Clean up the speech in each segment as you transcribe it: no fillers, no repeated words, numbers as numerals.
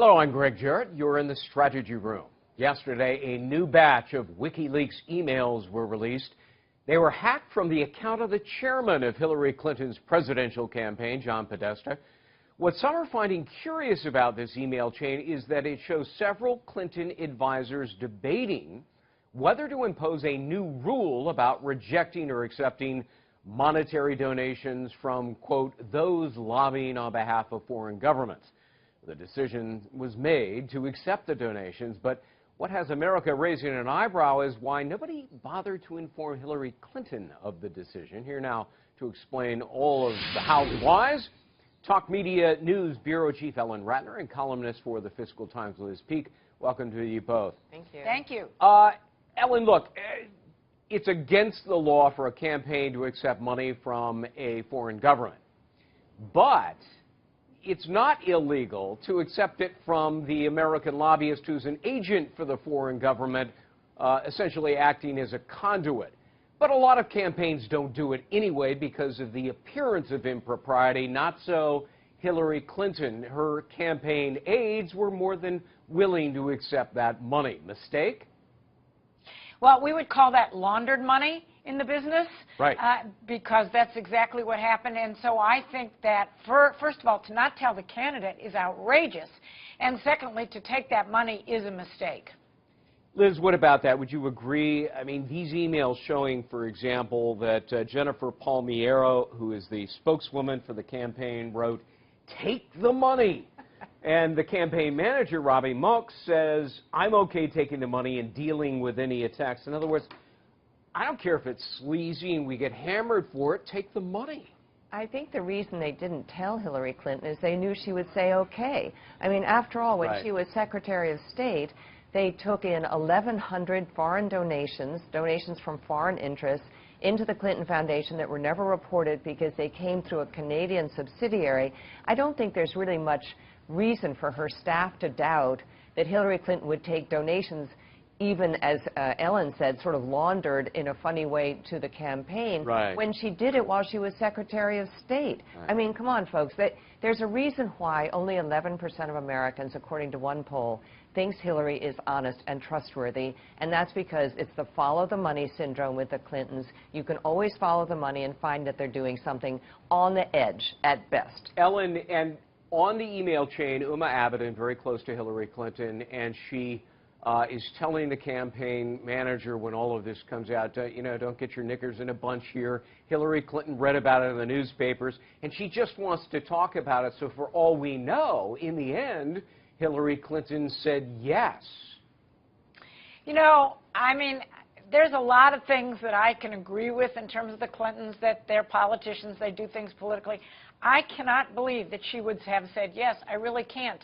Hello, I'm Greg Jarrett. You're in the Strategy Room. Yesterday, a new batch of WikiLeaks emails were released. They were hacked from the account of the chairman of Hillary Clinton's presidential campaign, John Podesta. What some are finding curious about this email chain is that it shows several Clinton advisors debating whether to impose a new rule about rejecting or accepting monetary donations from, quote, those lobbying on behalf of foreign governments. The decision was made to accept the donations, but what has America raising an eyebrow is why nobody bothered to inform Hillary Clinton of the decision. Here now to explain all of the hows and whys, Talk Media News Bureau Chief Ellen Ratner and columnist for the Fiscal Times, Liz Peek. Welcome to you both. Thank you. Thank you. Ellen, look, it's against the law for a campaign to accept money from a foreign government, but it's not illegal to accept it from the American lobbyist who's an agent for the foreign government, essentially acting as a conduit. But a lot of campaigns don't do it anyway because of the appearance of impropriety. Not so Hillary Clinton. Her campaign aides were more than willing to accept that money. Mistake? Well, we would call that laundered money in the business, right? Because that's exactly what happened. And so I think that, first of all, to not tell the candidate is outrageous. And secondly, to take that money is a mistake. Liz, what about that? Would you agree? I mean, these emails showing, for example, that Jennifer Palmiero, who is the spokeswoman for the campaign, wrote, "Take the money." And the campaign manager, Robbie Monk, says, "I'm okay taking the money and dealing with any attacks." In other words, I don't care if it's sleazy and we get hammered for it, take the money. I think the reason they didn't tell Hillary Clinton is they knew she would say okay. I mean, after all, when she was Secretary of State, they took in 1,100 foreign donations from foreign interests into the Clinton Foundation that were never reported because they came through a Canadian subsidiary. I don't think there's really much reason for her staff to doubt that Hillary Clinton would take donations, even as Ellen said, sort of laundered in a funny way to the campaign, when she did it while she was Secretary of State. I mean, come on, folks. There's a reason why only 11% of Americans, according to one poll, thinks Hillary is honest and trustworthy, and that's because it's the follow the money syndrome with the Clintons. You can always follow the money and find that they're doing something on the edge at best. Ellen, and on the email chain, Uma Abedin, very close to Hillary Clinton, and she is telling the campaign manager when all of this comes out, you know, don't get your knickers in a bunch here. Hillary Clinton read about it in the newspapers, and she just wants to talk about it. So for all we know, in the end, Hillary Clinton said yes. You know, I mean, there's a lot of things that I can agree with in terms of the Clintons, that they're politicians, they do things politically. I cannot believe that she would have said yes. I really can't.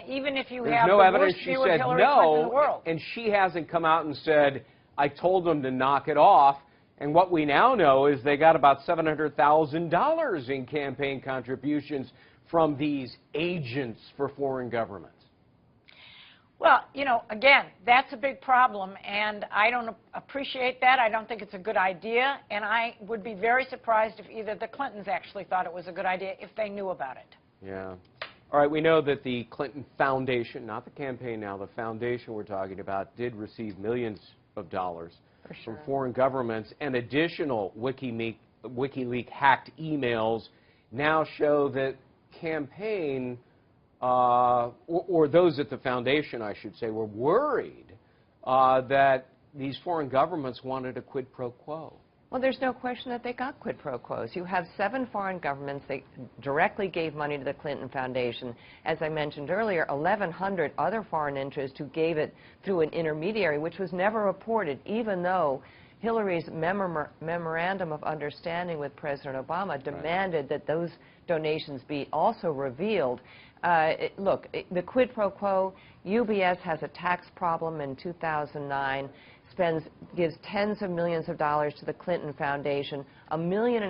Even if you have the worst view of Hillary Clinton in the world. And she hasn't come out and said, I told them to knock it off. And what we now know is they got about $700,000 in campaign contributions from these agents for foreign governments. Well, you know, again, that's a big problem, and I don't appreciate that. I don't think it's a good idea, and I would be very surprised if either the Clintons actually thought it was a good idea if they knew about it. Yeah. All right, we know that the Clinton Foundation, not the campaign now, the foundation we're talking about, did receive millions of dollars from foreign governments, and additional WikiLeaks hacked emails now show that campaign or those at the foundation, I should say, were worried that these foreign governments wanted a quid pro quo. Well, there's no question that they got quid pro quos. You have 7 foreign governments that directly gave money to the Clinton Foundation. As I mentioned earlier, 1,100 other foreign interests who gave it through an intermediary, which was never reported, even though Hillary's memorandum of understanding with President Obama demanded that those donations be also revealed. Look, the quid pro quo, UBS has a tax problem in 2009, gives tens of millions of dollars to the Clinton Foundation, $1.5 million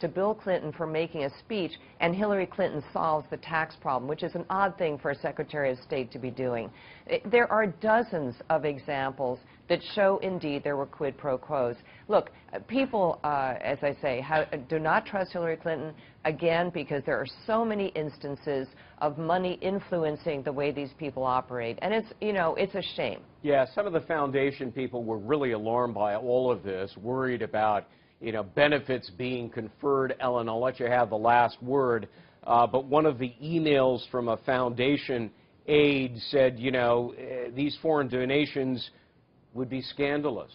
to Bill Clinton for making a speech, and Hillary Clinton solves the tax problem, which is an odd thing for a Secretary of State to be doing. There are dozens of examples that show indeed there were quid pro quos. Look, people, as I say, do not trust Hillary Clinton, again, because there are so many instances of money influencing the way these people operate. And it's, you know, it's a shame. Yeah, some of the foundation people were really alarmed by all of this, worried about, you know, benefits being conferred. Ellen, I'll let you have the last word. But one of the emails from a foundation aide said, you know, these foreign donations would be scandalous.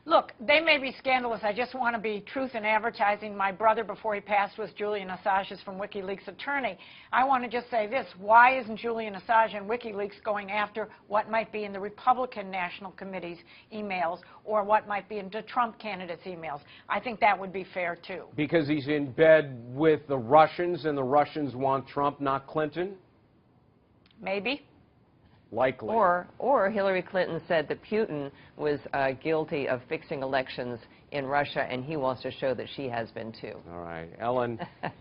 Look, they may be scandalous. I just want to be truth in advertising. My brother, before he passed, was Julian Assange's from WikiLeaks attorney. I want to just say this. Why isn't Julian Assange and WikiLeaks going after what might be in the Republican National Committee's emails or what might be in the Trump candidates' emails? I think that would be fair, too. Because he's in bed with the Russians, and the Russians want Trump, not Clinton? Maybe. Likely. Or Hillary Clinton said that Putin was guilty of fixing elections in Russia, and he wants to show that she has been too. All right. Ellen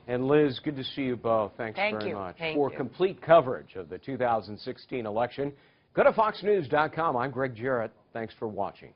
and Liz, good to see you both. Thanks very much. For complete coverage of the 2016 election, go to foxnews.com. I'm Greg Jarrett. Thanks for watching.